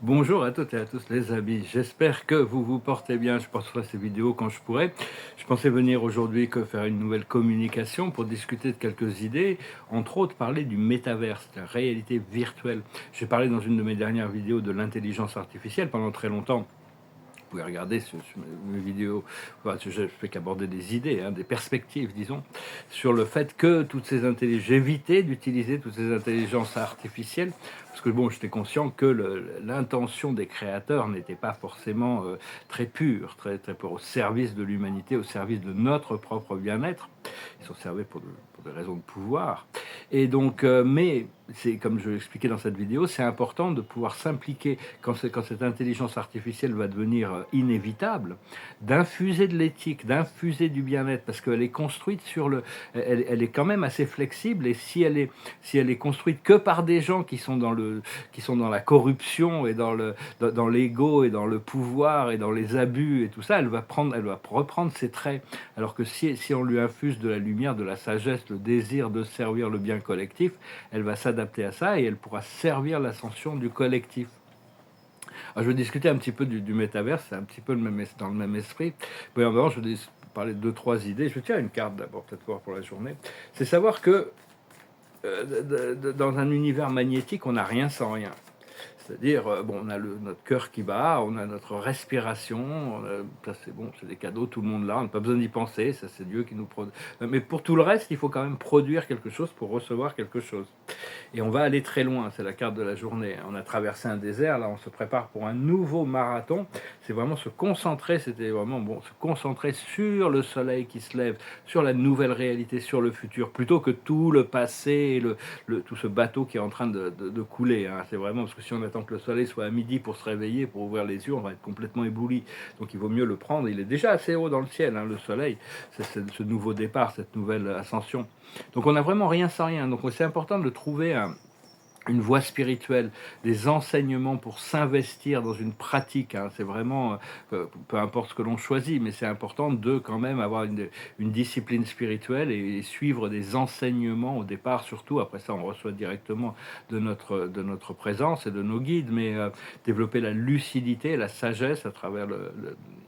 Bonjour à toutes et à tous les amis, j'espère que vous vous portez bien. Je posterai ces vidéos quand je pourrai. Je pensais venir aujourd'hui que faire une nouvelle communication pour discuter de quelques idées, entre autres parler du métaverse, la réalité virtuelle. J'ai parlé dans une de mes dernières vidéos de l'intelligence artificielle pendant très longtemps. Vous pouvez regarder mes vidéos, enfin, je fais qu'aborder des idées, hein, des perspectives, disons, sur le fait que toutes ces intelligences, j'évitais d'utiliser toutes ces intelligences artificielles, parce que bon, j'étais conscient que l'intention des créateurs n'était pas forcément très pure, très pure, au service de l'humanité, au service de notre propre bien-être. Ils sont servis pour des raisons de pouvoir. Et donc, mais c'est comme je l'expliquais dans cette vidéo, c'est important de pouvoir s'impliquer quand cette intelligence artificielle va devenir inévitable, d'infuser de l'éthique, d'infuser du bien-être, parce qu'elle est construite sur elle est quand même assez flexible, et si elle est construite que par des gens qui sont dans la corruption et dans l'ego et dans le pouvoir et dans les abus et tout ça, elle va reprendre ses traits. Alors que si on lui infuse de la lumière, de la sagesse, le désir de servir le bien collectif, elle va s'adapter à ça et elle pourra servir l'ascension du collectif. Alors, je vais discuter un petit peu du métaverse, c'est un petit peu dans le même esprit. Mais avant, je vais parler de deux, trois idées. Je tiens une carte d'abord, peut-être pour la journée. C'est savoir que dans un univers magnétique, on n'a rien sans rien. C'est-à-dire, bon, on a notre cœur qui bat, on a notre respiration, ça c'est bon, c'est des cadeaux, tout le monde l'a, on n'a pas besoin d'y penser, ça c'est Dieu qui nous produit. Mais pour tout le reste, il faut quand même produire quelque chose pour recevoir quelque chose. Et on va aller très loin, c'est la carte de la journée. On a traversé un désert, là on se prépare pour un nouveau marathon. C'est vraiment se concentrer, c'était vraiment bon, se concentrer sur le soleil qui se lève, sur la nouvelle réalité, sur le futur, plutôt que tout le passé, tout ce bateau qui est en train de couler. Hein. C'est vraiment parce que si on attend que le soleil soit à midi pour se réveiller, pour ouvrir les yeux, on va être complètement ébloui. Donc il vaut mieux le prendre. Il est déjà assez haut dans le ciel, hein, le soleil. C'est ce nouveau départ, cette nouvelle ascension. Donc on n'a vraiment rien sans rien. Donc c'est important de trouver une voie spirituelle, des enseignements pour s'investir dans une pratique. Hein. C'est vraiment, peu importe ce que l'on choisit, mais c'est important de quand même avoir une discipline spirituelle et suivre des enseignements au départ, surtout. Après ça, on reçoit directement de notre présence et de nos guides, mais développer la lucidité, la sagesse à travers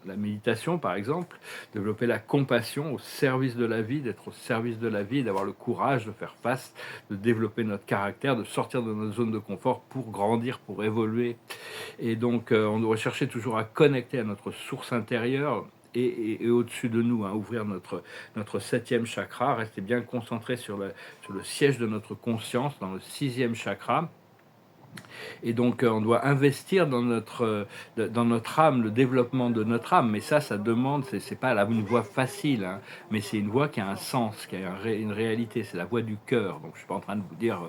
la méditation, par exemple, développer la compassion au service de la vie, d'être au service de la vie, d'avoir le courage de faire face, de développer notre caractère, de sortir de notre zone de confort pour grandir, pour évoluer. Et donc, on doit chercher toujours à connecter à notre source intérieure et au-dessus de nous, hein, ouvrir notre septième chakra, rester bien concentré sur le siège de notre conscience, dans le sixième chakra. Et donc, on doit investir dans notre âme, le développement de notre âme. Mais ça demande, c'est pas une voie facile, hein, mais c'est une voie qui a un sens, qui a une réalité. C'est la voie du cœur. Donc, je suis pas en train de vous dire,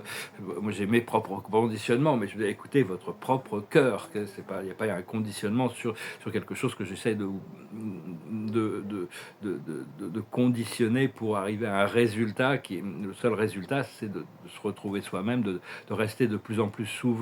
moi j'ai mes propres conditionnements, mais je vais écouter votre propre cœur. Il n'y a pas un conditionnement sur quelque chose que j'essaie de conditionner pour arriver à un résultat qui, le seul résultat, c'est de se retrouver soi-même, de rester de plus en plus souverain.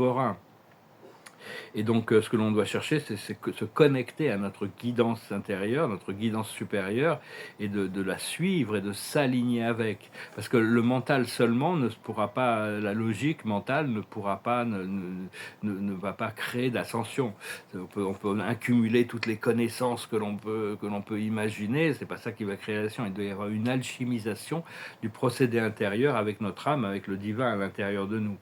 Et donc, ce que l'on doit chercher, c'est se connecter à notre guidance intérieure, notre guidance supérieure, et de la suivre et de s'aligner avec. Parce que le mental seulement ne pourra pas, la logique mentale ne pourra pas, ne va pas créer d'ascension. On peut accumuler toutes les connaissances que l'on peut imaginer, c'est pas ça qui va créer l'ascension. Il doit y avoir une alchimisation du procédé intérieur avec notre âme, avec le divin à l'intérieur de nous.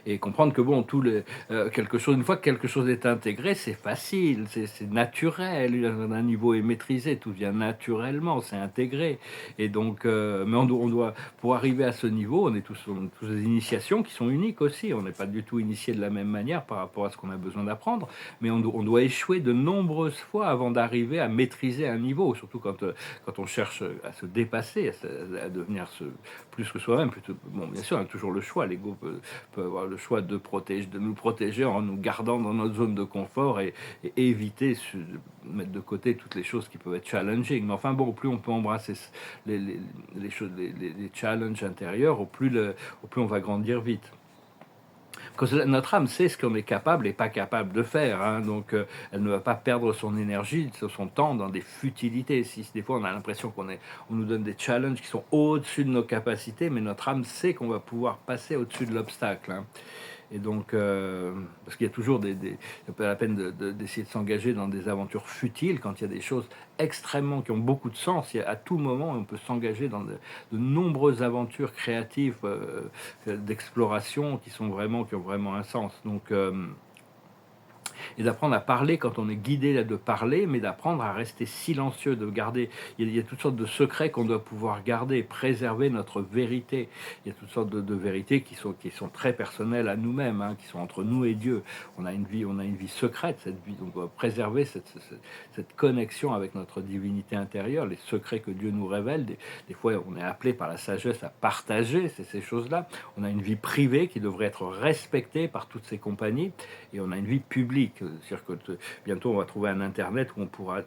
Et comprendre que bon, une fois que quelque chose est intégré, c'est facile, c'est naturel, un niveau est maîtrisé, tout vient naturellement, c'est intégré. Et donc, mais on doit, pour arriver à ce niveau, on a tous des initiations qui sont uniques aussi. On n'est pas du tout initié de la même manière par rapport à ce qu'on a besoin d'apprendre, mais on doit échouer de nombreuses fois avant d'arriver à maîtriser un niveau, surtout quand on cherche à se dépasser, à devenir plus que soi-même. Bon, bien sûr, on a toujours le choix, l'ego peut avoir le choix de nous protéger en nous gardant dans notre zone de confort et éviter de mettre de côté toutes les choses qui peuvent être challenging. Mais enfin bon, plus on peut embrasser les choses, les challenges intérieurs, au plus on va grandir vite. Parce que notre âme sait ce qu'on est capable et pas capable de faire, hein, donc elle ne va pas perdre son énergie, son temps dans des futilités. Si des fois on a l'impression on nous donne des challenges qui sont au-dessus de nos capacités, mais notre âme sait qu'on va pouvoir passer au-dessus de l'obstacle. Hein. Et donc, parce qu'il y a toujours c'est pas la peine d'essayer de s'engager dans des aventures futiles quand il y a des choses extrêmement qui ont beaucoup de sens. À tout moment, on peut s'engager dans de nombreuses aventures créatives d'exploration qui ont vraiment un sens. Donc, et d'apprendre à parler quand on est guidé là de parler, mais d'apprendre à rester silencieux, de garder. Il y a toutes sortes de secrets qu'on doit pouvoir garder, préserver notre vérité. Il y a toutes sortes de vérités qui sont très personnelles à nous-mêmes, hein, qui sont entre nous et Dieu. On a une vie secrète, cette vie. Donc on doit préserver cette connexion avec notre divinité intérieure, les secrets que Dieu nous révèle. Des fois, on est appelé par la sagesse à partager ces choses-là. On a une vie privée qui devrait être respectée par toutes ces compagnies, et on a une vie publique. C'est-à-dire que bientôt on va trouver un internet où on pourra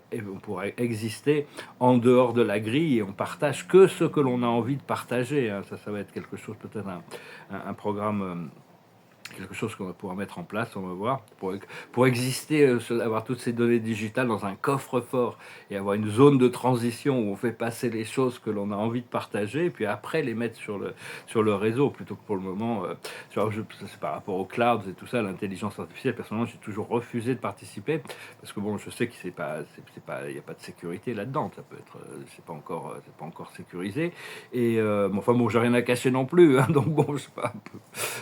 exister en dehors de la grille, et on partage que ce que l'on a envie de partager, hein. Ça va être quelque chose, peut-être un programme, quelque chose qu'on va pouvoir mettre en place, on va voir, pour exister, avoir toutes ces données digitales dans un coffre-fort, et avoir une zone de transition où on fait passer les choses que l'on a envie de partager, et puis après les mettre sur le réseau, plutôt que pour le moment, c'est par rapport aux clouds et tout ça, l'intelligence artificielle. Personnellement, j'ai toujours refusé de participer, parce que bon, je sais que c'est pas, il n'y a pas de sécurité là-dedans, ça peut être, c'est pas encore sécurisé, et enfin bon, j'ai rien à cacher non plus, hein, donc bon, je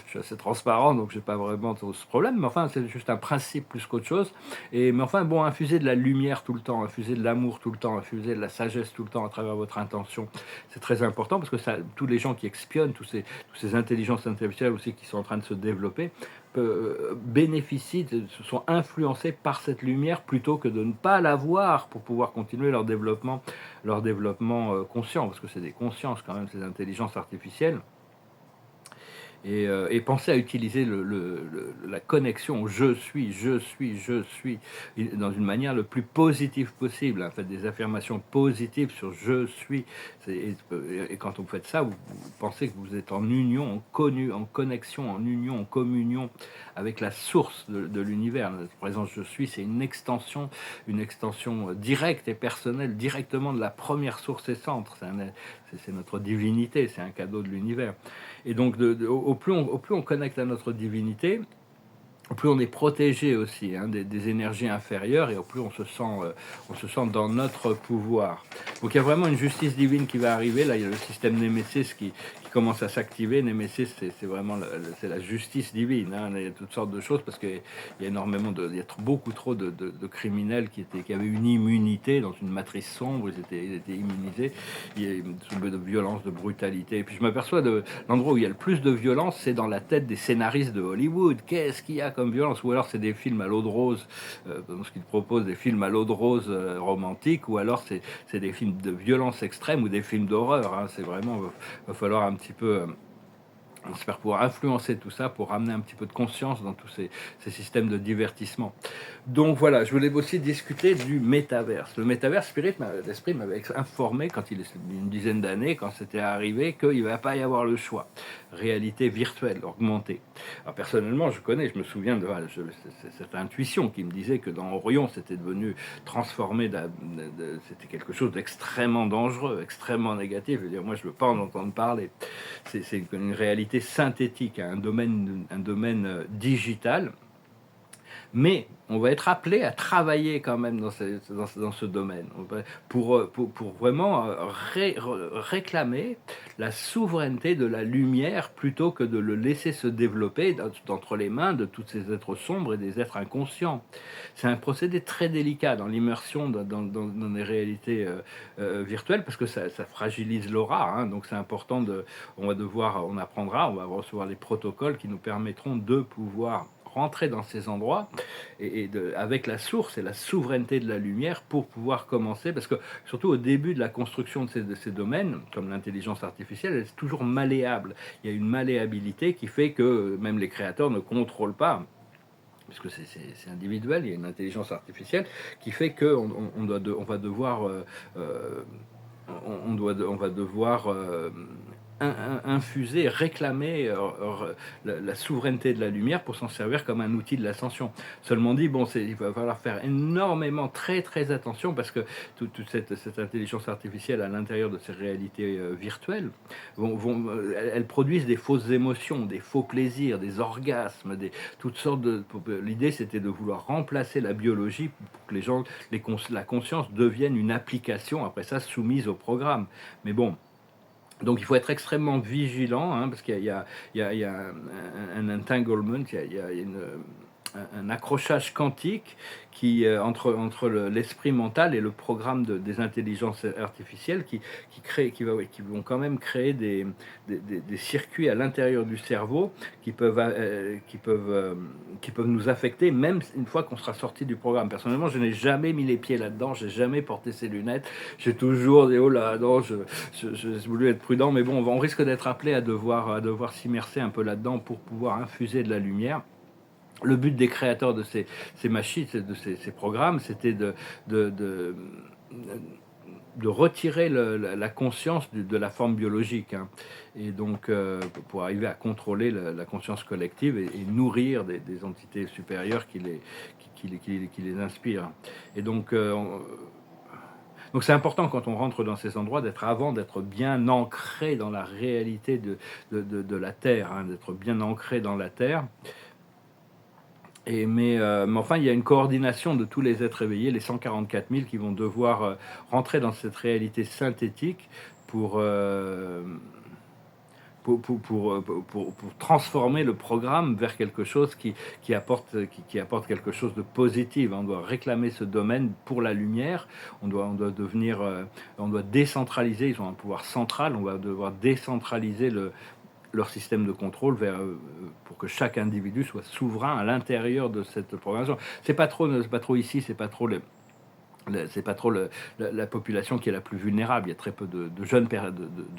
suis assez transparent, donc j'ai pas vraiment ce problème, mais enfin c'est juste un principe plus qu'autre chose. Mais enfin bon, infuser de la lumière tout le temps, infuser de l'amour tout le temps, infuser de la sagesse tout le temps à travers votre intention, c'est très important, parce que ça, tous les gens qui expionnent, tous ces intelligences artificielles aussi qui sont en train de se développer, bénéficient, se sont influencés par cette lumière, plutôt que de ne pas la voir pour pouvoir continuer leur développement conscient, parce que c'est des consciences quand même, ces intelligences artificielles. Et penser à utiliser la connexion je suis, dans une manière le plus positive possible. En fait, des affirmations positives sur je suis. Et quand vous faites ça, vous pensez que vous êtes en union, en connexion, en union, en communion avec la source de l'univers. La présence je suis, c'est une extension directe et personnelle, directement de la première source et centre. C'est notre divinité, c'est un cadeau de l'univers. Et donc, au plus on connecte à notre divinité, au plus on est protégé aussi, hein, des énergies inférieures, et au plus on se sent dans notre pouvoir. Donc il y a vraiment une justice divine qui va arriver. Là, il y a le système Némésis qui commence à s'activer. Némésis, c'est vraiment c'est la justice divine, hein. Il y a toutes sortes de choses, parce qu'il y a il y a beaucoup trop de criminels qui avaient une immunité dans une matrice sombre. Ils étaient immunisés. Il y a de violence, de brutalité. Et puis je m'aperçois de l'endroit où il y a le plus de violence, c'est dans la tête des scénaristes de Hollywood. Qu'est-ce qu'il y a comme violence? Ou alors c'est des films à l'eau de rose, dans ce qu'ils proposent, des films à l'eau de rose romantiques, ou alors c'est des films de violence extrême, ou des films d'horreur, hein. C'est vraiment, va falloir un petit peu, on espère pouvoir influencer tout ça pour ramener un petit peu de conscience dans tous ces systèmes de divertissement. Donc voilà, je voulais aussi discuter du métaverse. Le métaverse, l'esprit m'avait informé quand il est une dizaine d'années, quand c'était arrivé, qu'il ne va pas y avoir le choix. Réalité virtuelle, augmentée. Alors personnellement, je me souviens de cette intuition qui me disait que dans Orion, c'était devenu transformé, c'était quelque chose d'extrêmement dangereux, extrêmement négatif. Je veux dire, moi, je ne veux pas en entendre parler. C'est une réalité synthétique, un domaine digital, mais on va être appelé à travailler quand même dans ce domaine, pour vraiment réclamer la souveraineté de la lumière, plutôt que de le laisser se développer d'entre les mains de tous ces êtres sombres et des êtres inconscients. C'est un procédé très délicat dans l'immersion dans les réalités virtuelles, parce que ça fragilise l'aura, hein. Donc c'est important, on apprendra, on va recevoir les protocoles qui nous permettront de pouvoir rentrer dans ces endroits, avec la source et la souveraineté de la lumière, pour pouvoir commencer, parce que surtout au début de la construction de ces domaines, comme l'intelligence artificielle, elle est toujours malléable. Il y a une malléabilité qui fait que même les créateurs ne contrôlent pas, parce que c'est individuel. Il y a une intelligence artificielle qui fait que on va devoir infuser, réclamer la souveraineté de la lumière pour s'en servir comme un outil de l'ascension. Seulement dit, bon, il va falloir faire énormément, très très attention, parce que toute cette intelligence artificielle à l'intérieur de ces réalités virtuelles, elles produisent des fausses émotions, des faux plaisirs, des orgasmes, toutes sortes de... L'idée, c'était de vouloir remplacer la biologie pour que les gens, la conscience devienne une application, après ça, soumise au programme. Mais bon, donc il faut être extrêmement vigilant, hein, parce qu'il y a un entanglement, il y a un accrochage quantique entre l'esprit mental et le programme des intelligences artificielles qui vont quand même créer des circuits à l'intérieur du cerveau qui peuvent nous affecter, même une fois qu'on sera sorti du programme. Personnellement, je n'ai jamais mis les pieds là-dedans, j'ai jamais porté ces lunettes, j'ai toujours dit, oh là, non, j'ai voulu être prudent, mais bon, on risque d'être appelé à devoir s'immerser un peu là-dedans pour pouvoir infuser de la lumière. Le but des créateurs de ces machines, de ces programmes, c'était de retirer la conscience de la forme biologique, hein. Et donc pour arriver à contrôler la conscience collective et nourrir des entités supérieures qui les inspirent. Et donc c'est important quand on rentre dans ces endroits d'être bien ancré dans la réalité de la Terre, hein, d'être bien ancré dans la Terre. Mais enfin, il y a une coordination de tous les êtres éveillés, les 144 000 qui vont devoir rentrer dans cette réalité synthétique pour transformer le programme vers quelque chose qui apporte quelque chose de positif. On doit réclamer ce domaine pour la lumière, on doit décentraliser, ils ont un pouvoir central, on va devoir décentraliser leur système de contrôle pour que chaque individu soit souverain à l'intérieur de cette programmation. C'est pas trop ici, c'est pas trop la population qui est la plus vulnérable. Il y a très peu de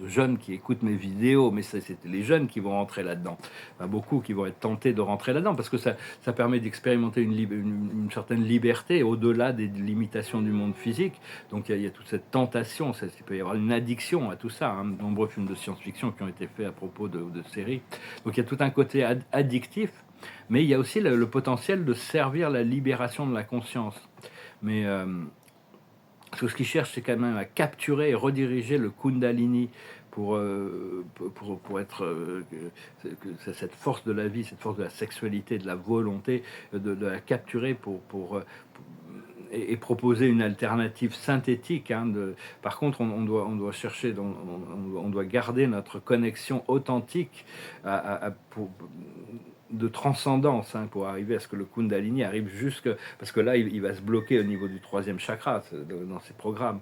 jeunes qui écoutent mes vidéos, mais c'est les jeunes qui vont rentrer là-dedans. Enfin, beaucoup qui vont être tentés de rentrer là-dedans, parce que ça permet d'expérimenter une certaine liberté au-delà des limitations du monde physique. Donc il y a toute cette tentation, il peut y avoir une addiction à tout ça, hein. De nombreux films de science-fiction qui ont été faits à propos de séries. Donc il y a tout un côté addictif, mais il y a aussi le potentiel de servir la libération de la conscience. Mais parce que ce qu'ils cherchent, c'est quand même à capturer et rediriger le Kundalini pour être cette force de la vie, cette force de la sexualité, de la volonté, de la capturer et proposer une alternative synthétique, hein. Par contre, on doit chercher, on doit garder notre connexion authentique de transcendance, hein, pour arriver à ce que le Kundalini arrive jusque... Parce que là, il va se bloquer au niveau du 3e chakra dans ces programmes.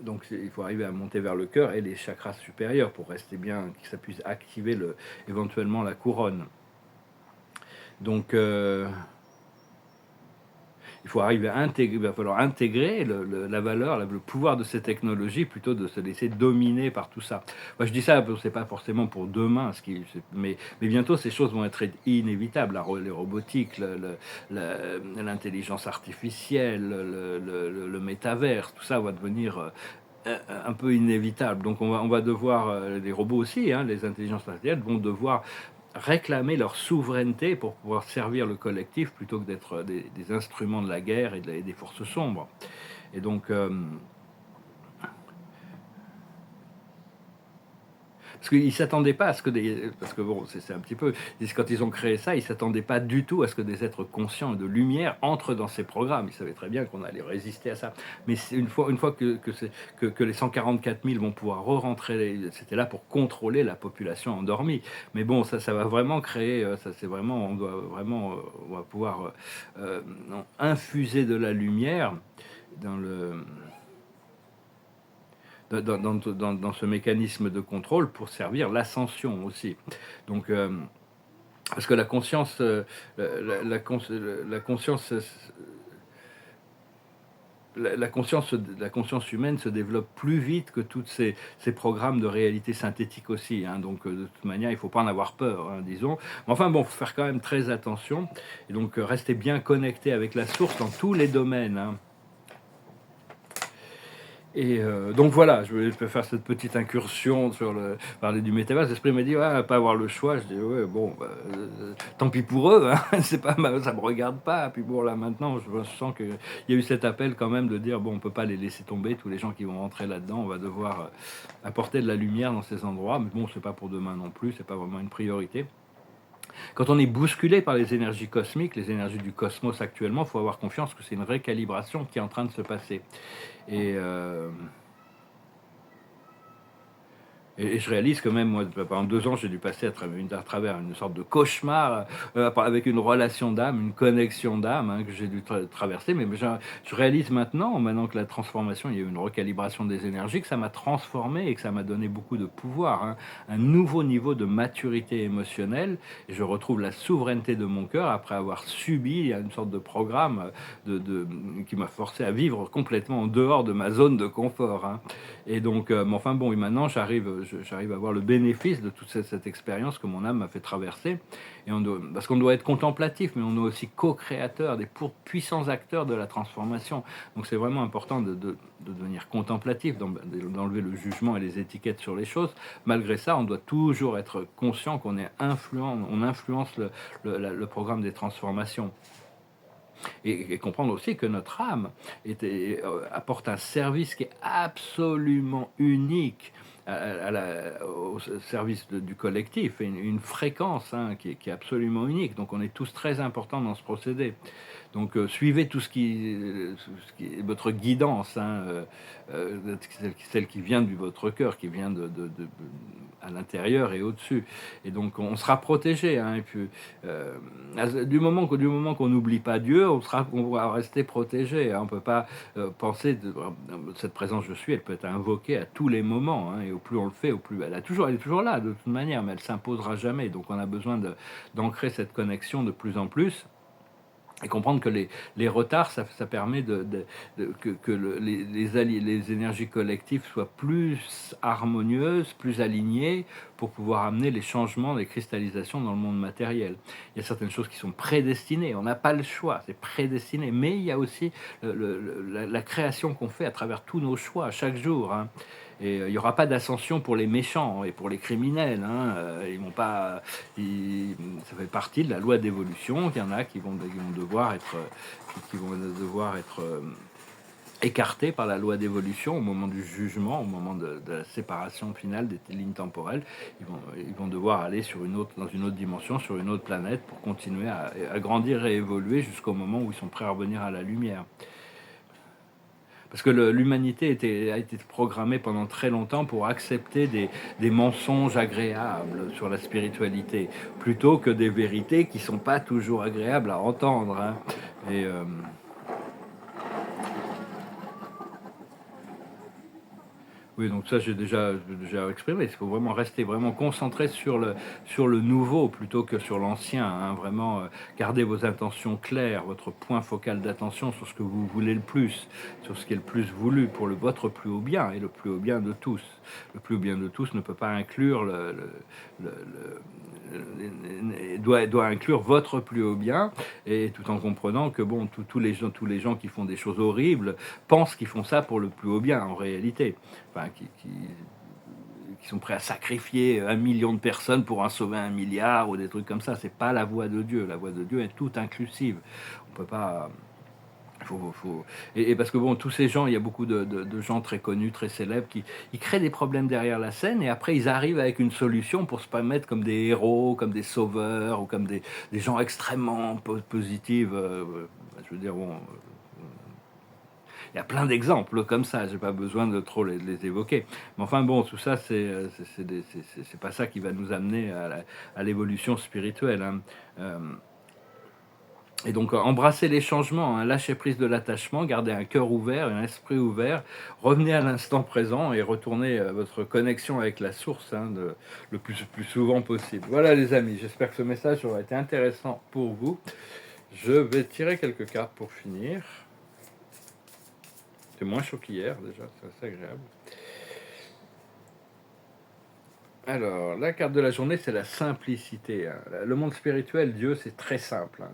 Donc il faut arriver à monter vers le cœur et les chakras supérieurs pour rester bien, que ça puisse activer éventuellement la couronne. Donc il faut arriver à intégrer, il va falloir intégrer la valeur, le pouvoir de ces technologies plutôt de se laisser dominer par tout ça. Moi, je dis ça, c'est pas forcément pour demain, mais bientôt ces choses vont être inévitables. Les robotiques, l'intelligence artificielle, le métaverse, tout ça va devenir un peu inévitable. Donc on va devoir, les robots aussi, hein, les intelligences artificielles vont devoir réclamer leur souveraineté pour pouvoir servir le collectif plutôt que d'être des instruments de la guerre et des forces sombres. Et donc parce qu'ils ne s'attendaient pas à ce que parce que bon, c'est un petit peu... Quand ils ont créé ça, ils ne s'attendaient pas du tout à ce que des êtres conscients de lumière entrent dans ces programmes. Ils savaient très bien qu'on allait résister à ça. Mais une fois que les 144 000 vont pouvoir re-rentrer, c'était là pour contrôler la population endormie. Mais bon, ça va vraiment créer... on va pouvoir infuser de la lumière dans ce mécanisme de contrôle pour servir l'ascension aussi. Donc, parce que la conscience humaine se développe plus vite que tous ces programmes de réalité synthétique aussi, hein. Donc de toute manière, il ne faut pas en avoir peur, hein, disons. Mais enfin bon, il faut faire quand même très attention. Et donc rester bien connecté avec la source dans tous les domaines, hein. Et donc voilà, je peux faire cette petite incursion sur le parler du métaverse. L'esprit m'a dit: «Ouais, pas avoir le choix». Je dis: «Ouais, bon, bah, tant pis pour eux, hein, c'est pas ma ça me regarde pas». Puis bon, là, maintenant, je sens qu'il y a eu cet appel quand même de dire: «Bon, on peut pas les laisser tomber, tous les gens qui vont rentrer là-dedans. On va devoir, apporter de la lumière dans ces endroits». Mais bon, c'est pas pour demain non plus, c'est pas vraiment une priorité. Quand on est bousculé par les énergies cosmiques, les énergies du cosmos actuellement, il faut avoir confiance que c'est une récalibration qui est en train de se passer. Et et je réalise que même moi, pendant 2 ans, j'ai dû passer à travers une sorte de cauchemar, avec une relation d'âme, une connexion d'âme, hein, que j'ai dû traverser. Mais je réalise maintenant que la transformation, il y a eu une recalibration des énergies, que ça m'a transformé et que ça m'a donné beaucoup de pouvoir, hein. Un nouveau niveau de maturité émotionnelle et je retrouve la souveraineté de mon cœur après avoir subi, il y a une sorte de programme, qui m'a forcé à vivre complètement en dehors de ma zone de confort, hein. Et donc, mais enfin bon, et maintenant j'arrive à avoir le bénéfice de toute cette expérience que mon âme m'a fait traverser. Et parce qu'on doit être contemplatif, mais on est aussi co-créateur, des puissants acteurs de la transformation. Donc c'est vraiment important de devenir contemplatif, d'enlever le jugement et les étiquettes sur les choses. Malgré ça, on doit toujours être conscient qu'on est on influence le programme des transformations. Et comprendre aussi que notre âme apporte un service qui est absolument unique au service du collectif, et une fréquence, hein, qui est absolument unique. Donc on est tous très importants dans ce procédé. Donc suivez tout ce qui est votre guidance, hein, celle qui vient de votre cœur, qui vient à l'intérieur et au-dessus. Et donc on sera protégé, hein, et puis du moment qu'on n'oublie pas Dieu, on va rester protégé, hein. On peut pas penser cette présence je suis, elle peut être invoquée à tous les moments, hein, et au plus on le fait, au plus elle est toujours là de toute manière, mais elle s'imposera jamais. Donc on a besoin d'ancrer cette connexion de plus en plus. Et comprendre que les retards, ça permet les énergies collectives soient plus harmonieuses, plus alignées, pour pouvoir amener les changements, les cristallisations dans le monde matériel. Il y a certaines choses qui sont prédestinées, on n'a pas le choix, c'est prédestiné. Mais il y a aussi la création qu'on fait à travers tous nos choix chaque jour, hein. Et il n'y aura pas d'ascension pour les méchants et pour les criminels, hein. Ils vont pas, ça fait partie de la loi d'évolution. Il y en a qui vont devoir être écartés par la loi d'évolution au moment du jugement, au moment de la séparation finale des lignes temporelles. Ils vont devoir aller dans une autre dimension, sur une autre planète, pour continuer à grandir et évoluer jusqu'au moment où ils sont prêts à revenir à la lumière. Parce que l'humanité a été programmée pendant très longtemps pour accepter des mensonges agréables sur la spiritualité, plutôt que des vérités qui sont pas toujours agréables à entendre, hein. Et oui, donc ça, j'ai déjà exprimé. Il faut vraiment rester vraiment concentré sur le nouveau plutôt que sur l'ancien, hein. Vraiment, garder vos intentions claires, votre point focal d'attention sur ce que vous voulez le plus, sur ce qui est le plus voulu pour votre plus haut bien et le plus haut bien de tous. Le plus haut bien de tous ne peut pas inclure doit inclure votre plus haut bien, et tout en comprenant que bon, tous les gens qui font des choses horribles pensent qu'ils font ça pour le plus haut bien en réalité. Enfin, qui sont prêts à sacrifier 1 million de personnes pour en sauver 1 milliard ou des trucs comme ça. C'est pas la voie de Dieu. La voie de Dieu est toute inclusive. On peut pas. Et parce que bon, tous ces gens, il y a beaucoup de gens très connus, très célèbres, qui ils créent des problèmes derrière la scène, et après ils arrivent avec une solution pour se pas mettre comme des héros, comme des sauveurs, ou comme des gens extrêmement positifs. Je veux dire, bon, il y a plein d'exemples comme ça, j'ai pas besoin de trop les évoquer. Mais enfin bon, tout ça, c'est pas ça qui va nous amener à l'évolution spirituelle, hein. Et donc, embrasser les changements, hein, lâcher prise de l'attachement, garder un cœur ouvert, un esprit ouvert, revenez à l'instant présent et retournez à votre connexion avec la source, hein, le plus souvent possible. Voilà les amis, j'espère que ce message aura été intéressant pour vous. Je vais tirer quelques cartes pour finir. C'est moins chaud qu'hier déjà, c'est assez agréable. Alors, la carte de la journée, c'est la simplicité, hein. Le monde spirituel, Dieu, c'est très simple, hein.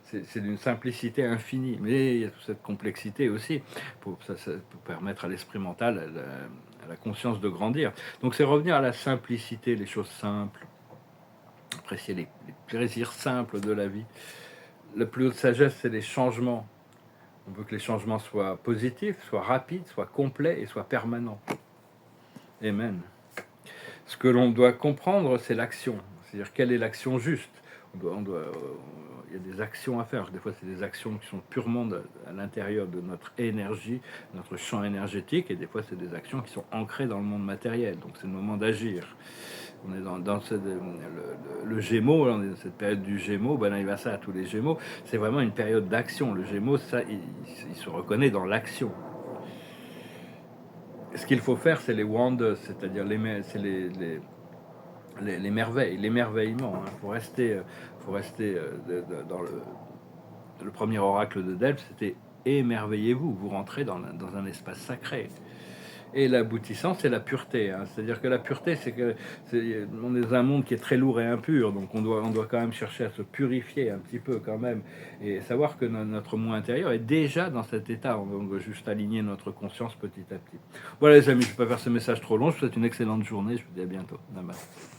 c'est d'une simplicité infinie. Mais il y a toute cette complexité aussi pour permettre à l'esprit mental, à la conscience de grandir. Donc c'est revenir à la simplicité, les choses simples, apprécier les plaisirs simples de la vie. La plus haute sagesse, c'est les changements. On veut que les changements soient positifs, soient rapides, soient complets et soient permanents. Amen. Ce que l'on doit comprendre, c'est l'action. C'est-à-dire, quelle est l'action juste. Il y a des actions à faire. Des fois, c'est des actions qui sont purement à l'intérieur de notre énergie, notre champ énergétique, et des fois, c'est des actions qui sont ancrées dans le monde matériel. Donc, c'est le moment d'agir. On est dans le Gémeaux, on est dans cette période du Gémeaux, bon anniversaire à tous les Gémeaux. C'est vraiment une période d'action. Le Gémeaux, ça, il se reconnaît dans l'action. Ce qu'il faut faire, c'est les wonders, c'est-à-dire c'est les merveilles, l'émerveillement. Il faut rester dans le premier oracle de Delphes, c'était émerveillez-vous, vous rentrez dans un espace sacré. Et l'aboutissant, c'est la pureté. C'est-à-dire que la pureté, on est dans un monde qui est très lourd et impur, donc on doit quand même chercher à se purifier un petit peu quand même, et savoir que notre moi intérieur est déjà dans cet état. On doit juste aligner notre conscience petit à petit. Voilà les amis, je ne vais pas faire ce message trop long, je vous souhaite une excellente journée, je vous dis à bientôt. Namaste.